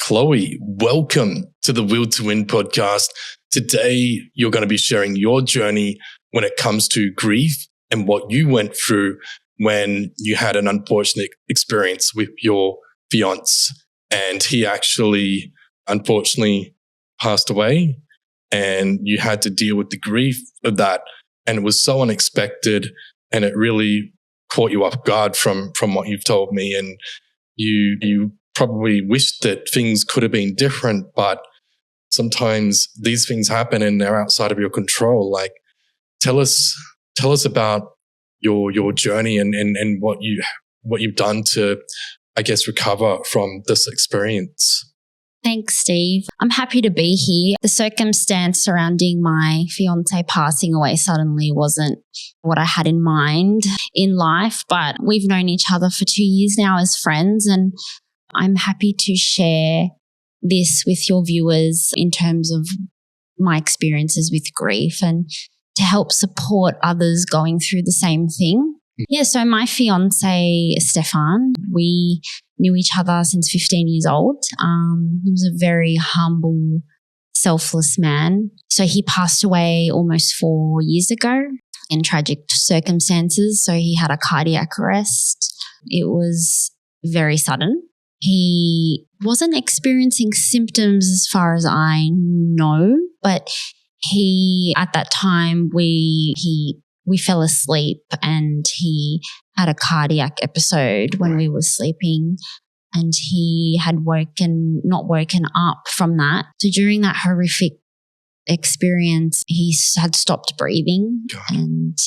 Chloe, welcome to the Will to Win podcast. Today, you're going to be sharing your journey when it comes to grief and what you went through when you had an unfortunate experience with your fiancé. And he actually, unfortunately, passed away, and you had to deal with the grief of that. And it was so unexpected, and it really caught you off guard from what you've told me. And you probably wished that things could have been different, but sometimes these things happen and they're outside of your control. Like, tell us about your journey and what you've done to, I guess, recover from this experience. Thanks, Steve. I'm happy to be here. The circumstance surrounding my fiancé passing away suddenly wasn't what I had in mind in life, but we've known each other for 2 years now as friends, and I'm happy to share this with your viewers in terms of my experiences with grief and to help support others going through the same thing. Yeah, so my fiancé, Stefan, we knew each other since 15 years old. He was a very humble, selfless man. So he passed away almost 4 years ago in tragic circumstances. So he had a cardiac arrest. It was very sudden. He wasn't experiencing symptoms as far as I know, but at that time, we fell asleep and he had a cardiac episode when we were sleeping, and he had not woken up from that. So during that horrific experience, he had stopped breathing. God. And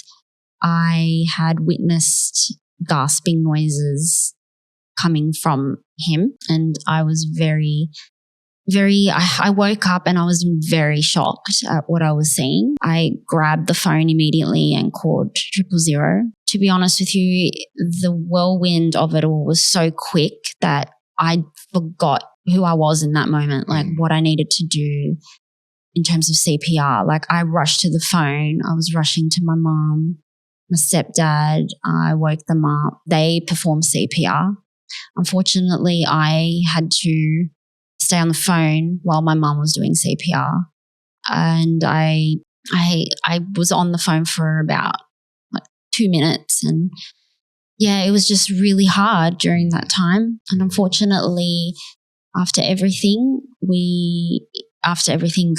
I had witnessed gasping noises coming from him, and I was I woke up and I was very shocked at what I was seeing. I grabbed the phone immediately and called 000. To be honest with you, the whirlwind of it all was so quick that I forgot who I was in that moment, like what I needed to do in terms of CPR. Like, I rushed to the phone. I was rushing to my mom, my stepdad. I woke them up. They performed CPR. Unfortunately, I had to stay on the phone while my mum was doing CPR, and I was on the phone for about 2 minutes, and yeah, it was just really hard during that time. And unfortunately, after everything that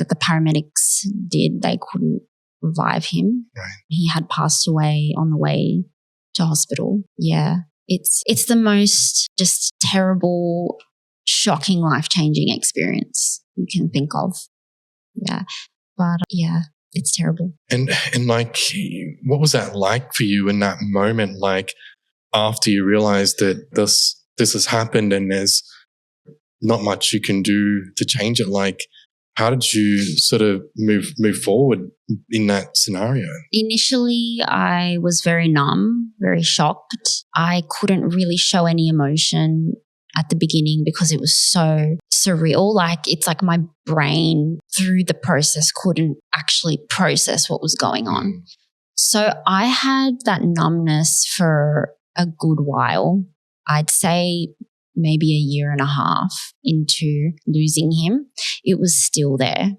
the paramedics did, they couldn't revive him. Right. He had passed away on the way to hospital. Yeah, it's the most just terrible, shocking, life-changing experience you can think of. Yeah. But yeah, it's terrible. And like, what was that like for you in that moment? Like, after you realized that this has happened and there's not much you can do to change it, like, how did you sort of move forward in that scenario? Initially, I was very numb, very shocked. I couldn't really show any emotion at the beginning because it was so surreal. Like, it's like my brain through the process couldn't actually process what was going on. So I had that numbness for a good while. I'd say maybe a year and a half into losing him, it was still there.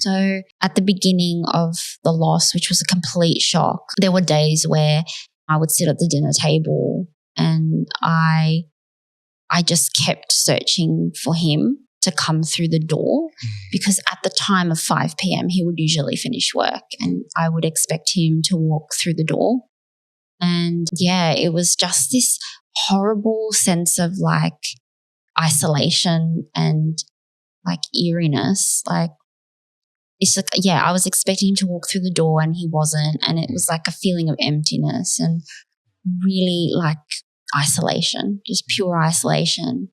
So at the beginning of the loss, which was a complete shock, there were days where I would sit at the dinner table and I just kept searching for him to come through the door, because at the time of 5 p.m. he would usually finish work and I would expect him to walk through the door. And yeah, it was just this horrible sense of like isolation and like eeriness. Like, it's like, yeah, I was expecting him to walk through the door and he wasn't. And it was like a feeling of emptiness and really like isolation, just pure isolation.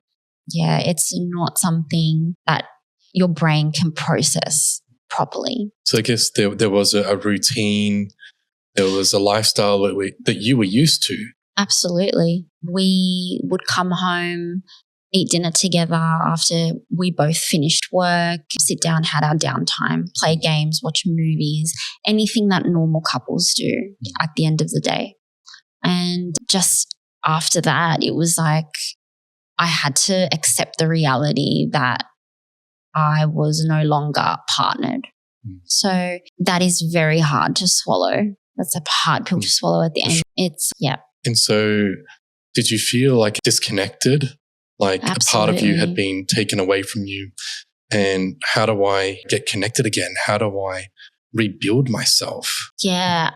Yeah, it's not something that your brain can process properly. So I guess there was a routine, there was a lifestyle that you were used to. Absolutely. We would come home, eat dinner together after we both finished work, sit down, had our downtime, play games, watch movies, anything that normal couples do at the end of the day. And just after that, it was like I had to accept the reality that I was no longer partnered. So that is very hard to swallow. That's a hard pill to swallow at the end. Yeah. And so did you feel like disconnected? Like Absolutely. a part of you had been taken away from you? And how do I get connected again? How do I rebuild myself? Yeah,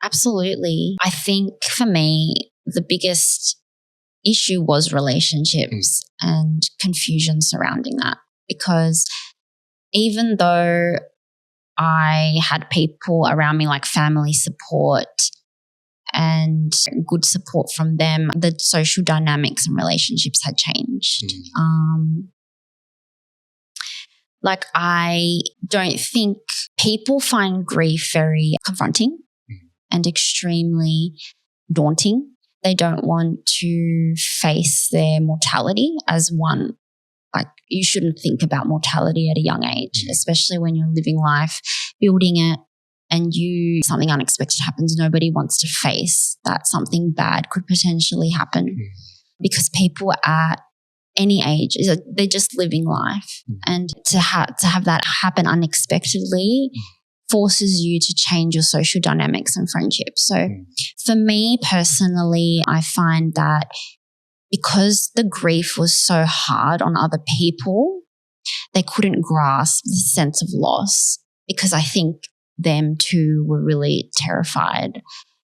absolutely. I think for me, the biggest issue was relationships and confusion surrounding that. Because even though I had people around me like family support and good support from them, the social dynamics and relationships had changed. Like, I don't think people find grief very confronting and extremely daunting. They don't want to face their mortality as one. Like, you shouldn't think about mortality at a young age, especially when you're living life, building it, and something unexpected happens. Nobody wants to face that something bad could potentially happen because people at any age, they're just living life. And to have that happen unexpectedly forces you to change your social dynamics and friendships. So for me personally, I find that because the grief was so hard on other people, they couldn't grasp the sense of loss because I think them too were really terrified.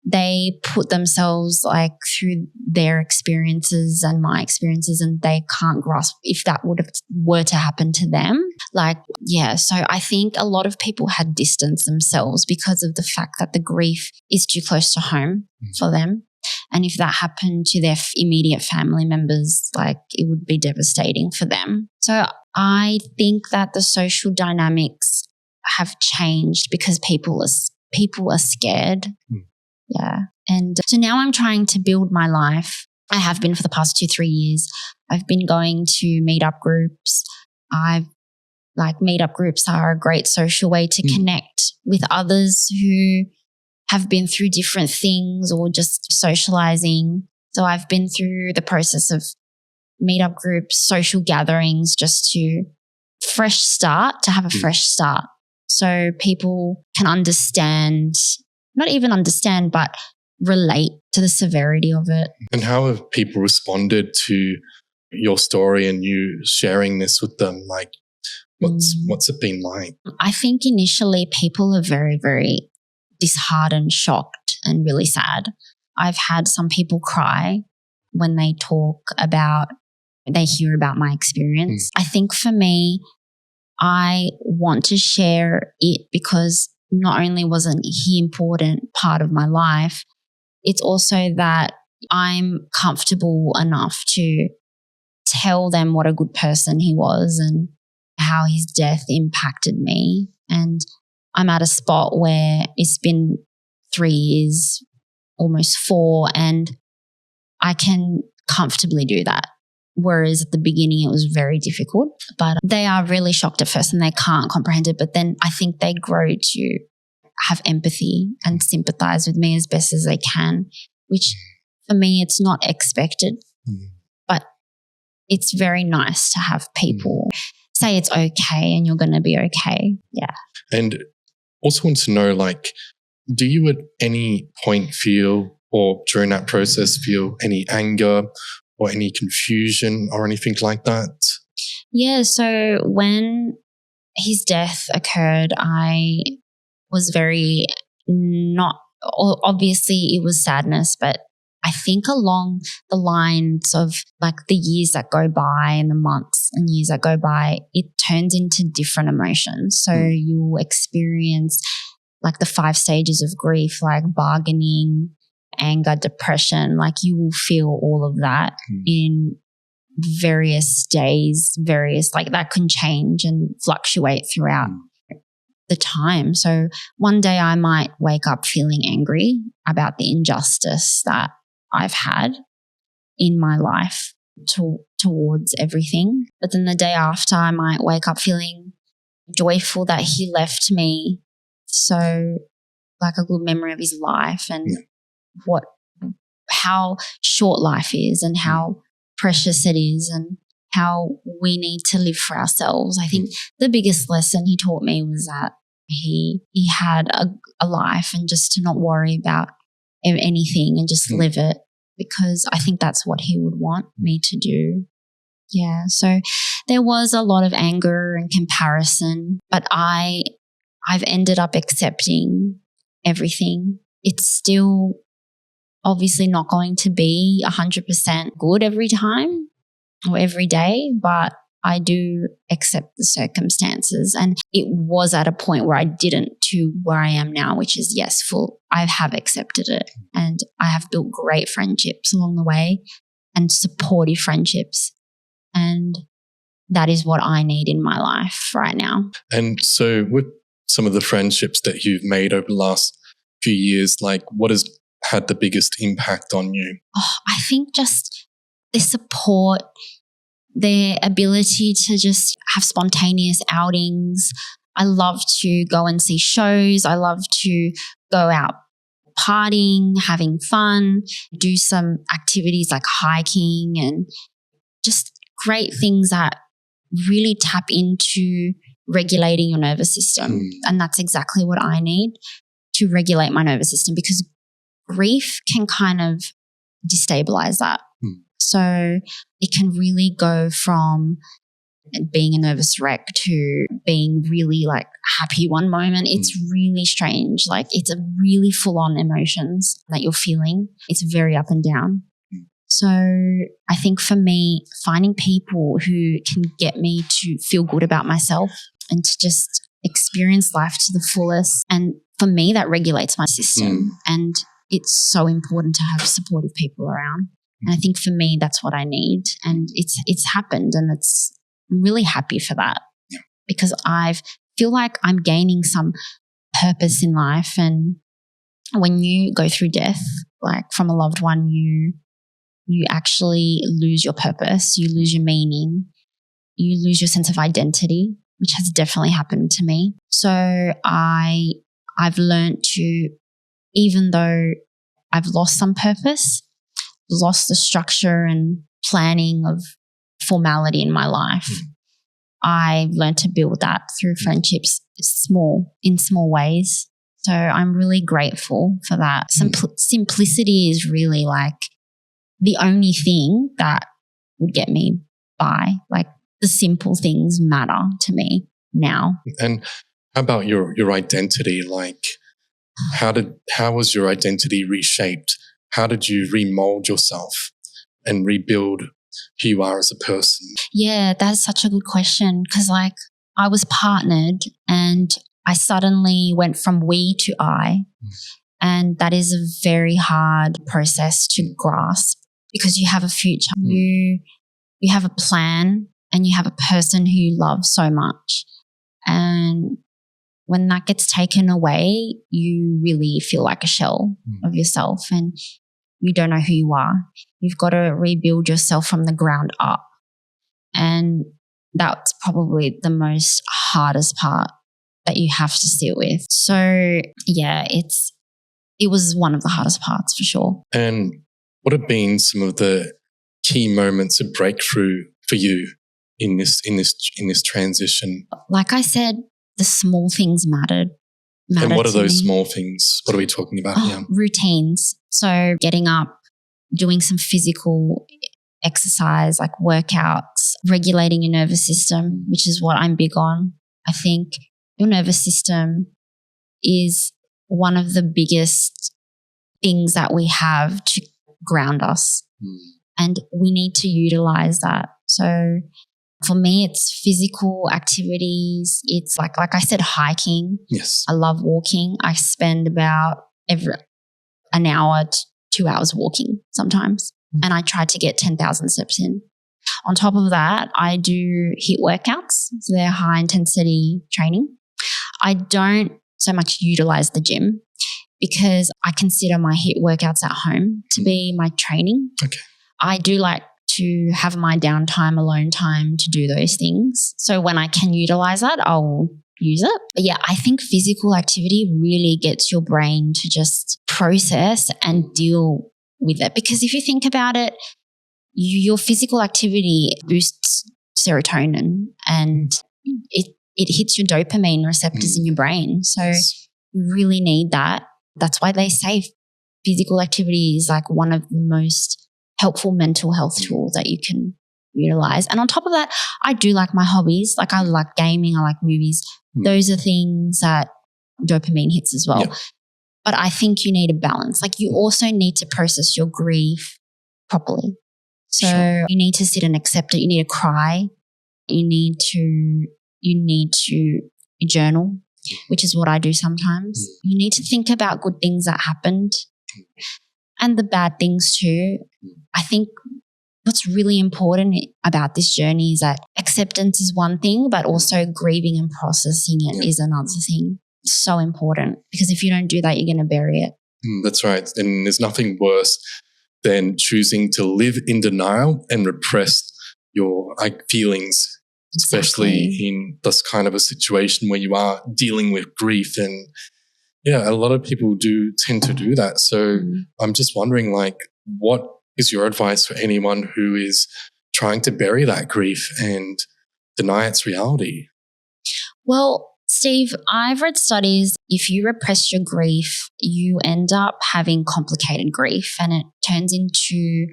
They put themselves like through their experiences and my experiences, and they can't grasp if that were to happen to them. Like, yeah, so I think a lot of people had distanced themselves because of the fact that the grief is too close to home for them. And if that happened to their immediate family members, like, it would be devastating for them. So I think that the social dynamics have changed because people are scared. Yeah. And so now I'm trying to build my life. I have been for the past 2-3 years. I've been going to meetup groups. Meetup groups are a great social way to connect with others who have been through different things or just socializing. So I've been through the process of meetup groups, social gatherings, just to have a fresh start. So people can not even understand, but relate to the severity of it. And how have people responded to your story and you sharing this with them? Like, what's it been like? I think initially people are very, very disheartened, shocked, and really sad. I've had some people cry when they hear about my experience. I think for me, I want to share it because not only wasn't he important part of my life, it's also that I'm comfortable enough to tell them what a good person he was and how his death impacted me. And I'm at a spot where it's been 3 years, almost 4, and I can comfortably do that. Whereas at the beginning it was very difficult, but they are really shocked at first and they can't comprehend it. But then I think they grow to have empathy and sympathize with me as best as they can, which for me, it's not expected, but it's very nice to have people say it's okay and you're going to be okay. Yeah. And also want to know, like, do you at any point feel, or during that process, feel any anger or any confusion or anything like that? Yeah, so when his death occurred, I was very obviously it was sadness, but I think along the lines of like the years that go by and the months and years that go by, it turns into different emotions. So you experience like the 5 stages of grief, like bargaining, anger, depression, like you will feel all of that in various days, like that can change and fluctuate throughout the time. So one day I might wake up feeling angry about the injustice that I've had in my life towards everything. But then the day after I might wake up feeling joyful that he left me so like a good memory of his life and how short life is and how precious it is and how we need to live for ourselves. I think the biggest lesson he taught me was that he had a life and just to not worry about anything and just live it, because I think that's what he would want me to do. Yeah. So there was a lot of anger and comparison, but I've ended up accepting everything. It's still obviously not going to be 100% good every time or every day, but I do accept the circumstances. And it was at a point where I didn't, to where I am now, which is, yes, I have accepted it. And I have built great friendships along the way and supportive friendships. And that is what I need in my life right now. And so with some of the friendships that you've made over the last few years, like what has had the biggest impact on you? I think just the support, their ability to just have spontaneous outings. I love to go and see shows. I love to go out partying, having fun, do some activities like hiking and just great things that really tap into regulating your nervous system. And that's exactly what I need to regulate my nervous system, because grief can kind of destabilize that. So it can really go from being a nervous wreck to being really like happy one moment. It's really strange. Like it's a really full on emotions that you're feeling. It's very up and down. So I think for me, finding people who can get me to feel good about myself and to just experience life to the fullest. And for me, that regulates my system. And it's so important to have supportive people around. And I think for me, that's what I need. And it's happened, and I'm really happy for that because I feel like I'm gaining some purpose in life. And when you go through death, like from a loved one, you actually lose your purpose, you lose your meaning, you lose your sense of identity, which has definitely happened to me. So I've learned to, even though I've lost some purpose, lost the structure and planning of formality in my life, I've learned to build that through friendships in small ways. So I'm really grateful for that. Simplicity is really like the only thing that would get me by. Like the simple things matter to me now. And how about your identity? Like how was your identity reshaped? How did you remold yourself and rebuild who you are as a person? Yeah, that's such a good question, because like I was partnered and I suddenly went from we to I. And that is a very hard process to grasp, because you have a future, you have a plan, and you have a person who you love so much. And when that gets taken away, you really feel like a shell of yourself and you don't know who you are. You've got to rebuild yourself from the ground up. And that's probably the most hardest part that you have to sit with. So yeah, it was one of the hardest parts for sure. And what have been some of the key moments of breakthrough for you in this transition? Like I said, the small things mattered. And what are those small things? What are we talking about here? Routines. So getting up, doing some physical exercise like workouts, regulating your nervous system, which is what I'm big on. I think your nervous system is one of the biggest things that we have to ground us. And we need to utilize that. So for me, it's physical activities. It's like I said, hiking. Yes. I love walking. I spend about an hour to 2 hours walking sometimes. And I try to get 10,000 steps in. On top of that, I do HIIT workouts. So they're high intensity training. I don't so much utilize the gym because I consider my HIIT workouts at home to be my training. Okay. I do like to have my downtime, alone time to do those things. So when I can utilize that, I'll use it. But yeah, I think physical activity really gets your brain to just process and deal with it. Because if you think about it, your physical activity boosts serotonin and it hits your dopamine receptors in your brain. So you really need that. That's why they say physical activity is like one of the most helpful mental health tools that you can utilize. And on top of that, I do like my hobbies. Like I like gaming, I like movies. Those are things that dopamine hits as well. Yeah. But I think you need a balance. Like you also need to process your grief properly. So you need to sit and accept it. You need to cry. You need to journal, which is what I do sometimes. You need to think about good things that happened and the bad things too. I think what's really important about this journey is that acceptance is one thing, but also grieving and processing it is another thing. It's so important because if you don't do that, you're going to bury it. That's right. And there's nothing worse than choosing to live in denial and repress your feelings, especially in this kind of a situation where you are dealing with grief. And yeah, a lot of people do tend to do that. So I'm just wondering, like, what is your advice for anyone who is trying to bury that grief and deny its reality? Well, Steve, I've read studies, if you repress your grief, you end up having complicated grief and it turns into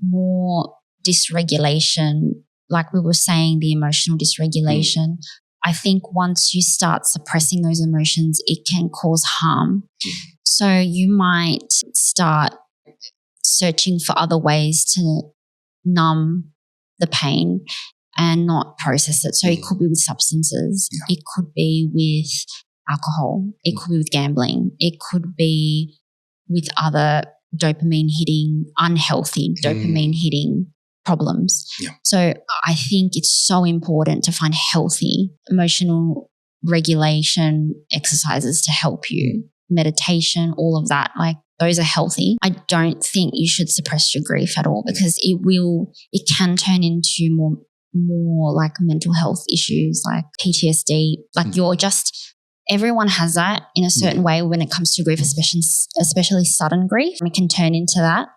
more dysregulation. Like we were saying, the emotional dysregulation. I think once you start suppressing those emotions, it can cause harm. So you might start searching for other ways to numb the pain and not process it. So it could be with substances. It could be with alcohol. It could be with gambling. It could be with other unhealthy dopamine hitting problems. So I think it's so important to find healthy emotional regulation exercises to help you. Meditation, all of that, like those are healthy. I don't think you should suppress your grief at all because it can turn into more like mental health issues like PTSD. Like everyone has that in a certain way when it comes to grief, especially sudden grief. It can turn into that.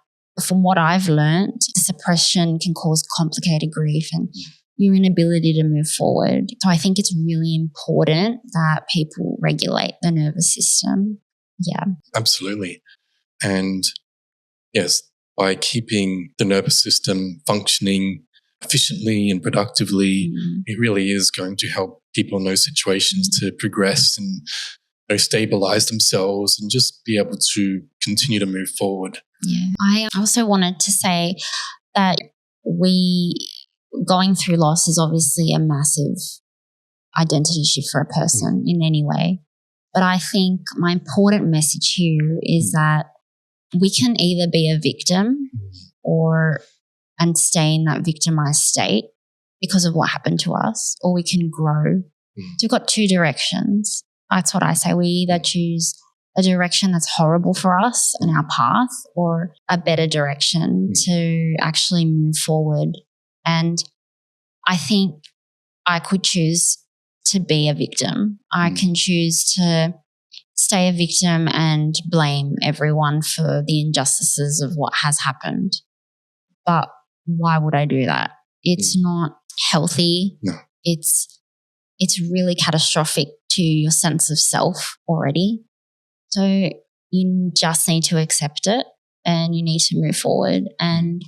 From what I've learned, the suppression can cause complicated grief and your inability to move forward. So I think it's really important that people regulate the nervous system. Yeah. Absolutely. And yes, by keeping the nervous system functioning efficiently and productively, it really is going to help people in those situations to progress and stabilize themselves and just be able to continue to move forward. Yeah. I also wanted to say that going through loss is obviously a massive identity shift for a person in any way. But I think my important message here is that we can either be a victim and stay in that victimized state because of what happened to us, or we can grow. So we've got two directions. That's what I say. We either choose a direction that's horrible for us and our path, or a better direction to actually move forward. And I think I could choose to be a victim. I can choose to stay a victim and blame everyone for the injustices of what has happened. But why would I do that? It's not healthy. No. It's really catastrophic to your sense of self already. So you just need to accept it and you need to move forward. And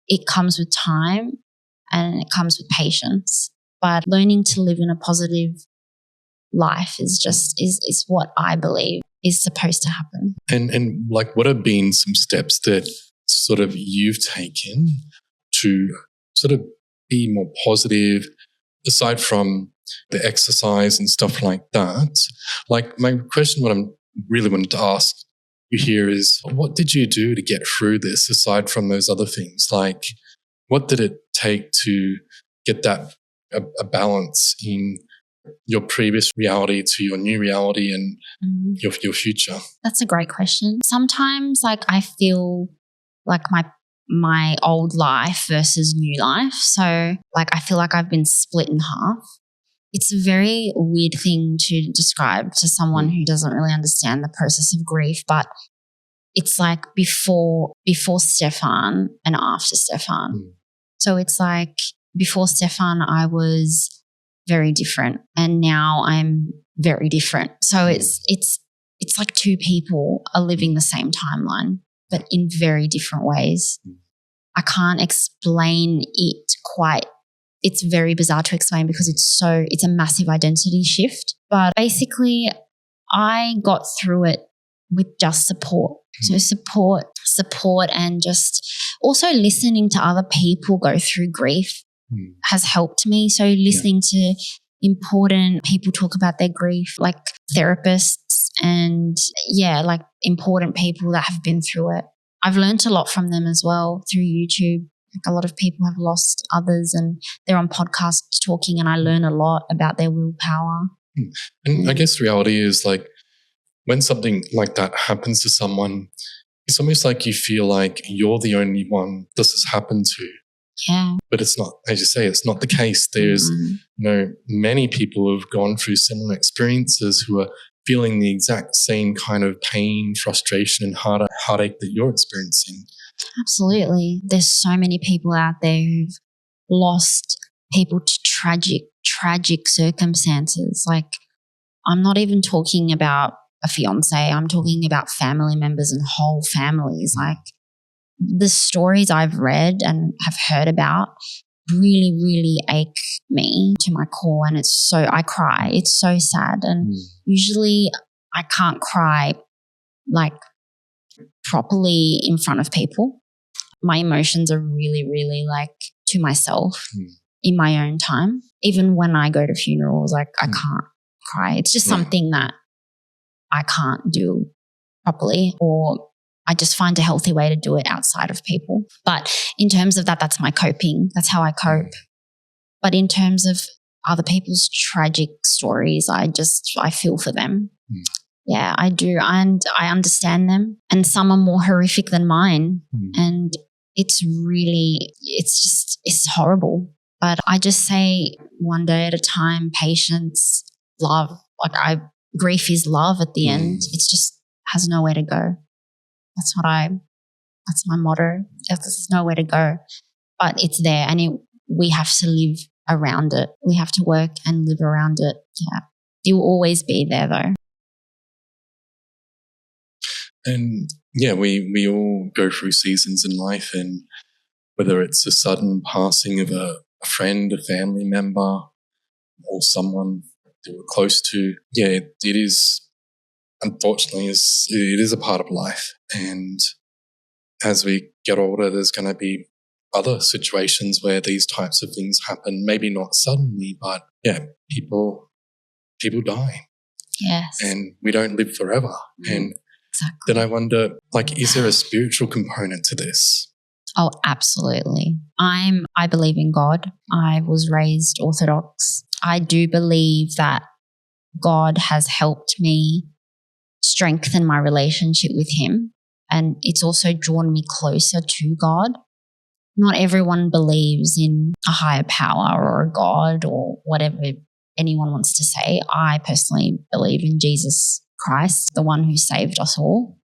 it comes with time and it comes with patience. But learning to live in a positive life is what I believe is supposed to happen. And like, what have been some steps that sort of you've taken to sort of be more positive, aside from the exercise and stuff like that? Like, my question, what I'm really wanting to ask you here is, what did you do to get through this aside from those other things? Like, what did it take to get that a balance in your previous reality to your new reality and your future? That's a great question. Sometimes, like, I feel like my old life versus new life. So, like, I feel like I've been split in half. It's a very weird thing to describe to someone who doesn't really understand the process of grief, but it's like before Stefan and after Stefan. So it's like before Stefan, I was very different, and now I'm very different. So it's like two people are living the same timeline, but in very different ways. I can't explain it quite. It's very bizarre to explain because it's a massive identity shift. But basically, I got through it with just support. So support and just also listening to other people go through grief has helped me. So listening to important people talk about their grief, like therapists and like important people that have been through it. I've learned a lot from them as well through YouTube. Like a lot of people have lost others and they're on podcasts talking, and I learn a lot about their willpower. And I guess the reality is, like, when something like that happens to someone, it's almost like you feel like you're the only one this has happened to. Yeah. But it's not, as you say, it's not the case. There's many people who have gone through similar experiences who are feeling the exact same kind of pain, frustration, and heartache that you're experiencing. Absolutely. There's so many people out there who've lost people to tragic circumstances. Like, I'm not even talking about a fiancé. I'm talking about family members and whole families. Like, the stories I've read and have heard about really, really ache me to my core. And I cry. It's so sad. And usually I can't cry like properly in front of people. My emotions are really, really like to myself in my own time. Even when I go to funerals, like I can't cry. It's just something that I can't do properly, or I just find a healthy way to do it outside of people. But in terms of that, that's my coping. That's how I cope. But in terms of other people's tragic stories, I feel for them. Yeah, I do. And I understand them. And some are more horrific than mine. And it's horrible. But I just say one day at a time, patience, love. Grief is love at the end. It just has nowhere to go. That's my motto. There's nowhere to go, but it's there, and we have to live around it. We have to work and live around it. Yeah. It will always be there though. And yeah, we all go through seasons in life, and whether it's a sudden passing of a friend, a family member, or someone that we're close to, it is, unfortunately, it is a part of life. And as we get older, there's going to be other situations where these types of things happen, maybe not suddenly, but people die. Yes. And we don't live forever. And then I wonder, like, is there a spiritual component to this? Oh, absolutely. I believe in God. I was raised Orthodox. I do believe that God has helped me strengthen my relationship with Him, and it's also drawn me closer to God. Not everyone believes in a higher power or a God or whatever anyone wants to say. I personally believe in Jesus Christ, the one who saved us all.